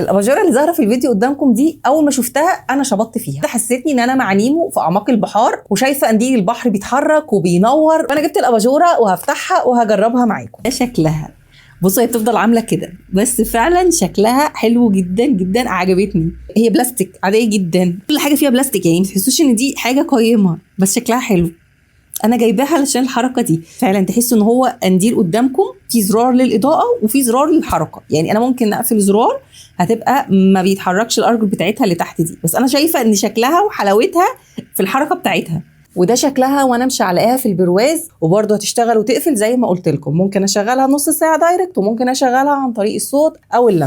الاباجوره اللي ظاهره في الفيديو قدامكم دي اول ما شفتها انا شبطت فيها، حسيتني ان انا مع نيمو في اعماق البحار وشايفه قنديل البحر بيتحرك وبينور. فانا جبت الاباجوره وهفتحها وهجربها معاكم. ده شكلها، بصوا هي بتفضل عامله كده بس فعلا شكلها حلو جدا جدا، عجبتني. هي بلاستيك عاديه جدا، كل حاجه فيها بلاستيك، يعني ما تحسوش ان دي حاجه قيمه، بس شكلها حلو. انا جايباها علشان الحركه دي، فعلا تحسوا ان هو قنديل قدامكم في زرار للاضاءه وفي زرار للحركه، يعني انا ممكن اقفل زرار هتبقى ما بيتحركش الارجل بتاعتها اللي تحت دي، بس انا شايفه ان شكلها وحلاوتها في الحركه بتاعتها. وده شكلها وانا مشعلقاها في البرواز، وبرضه هتشتغل وتقفل زي ما قلت لكم. ممكن اشغلها نص ساعه دايركت، وممكن اشغلها عن طريق الصوت او اللمس.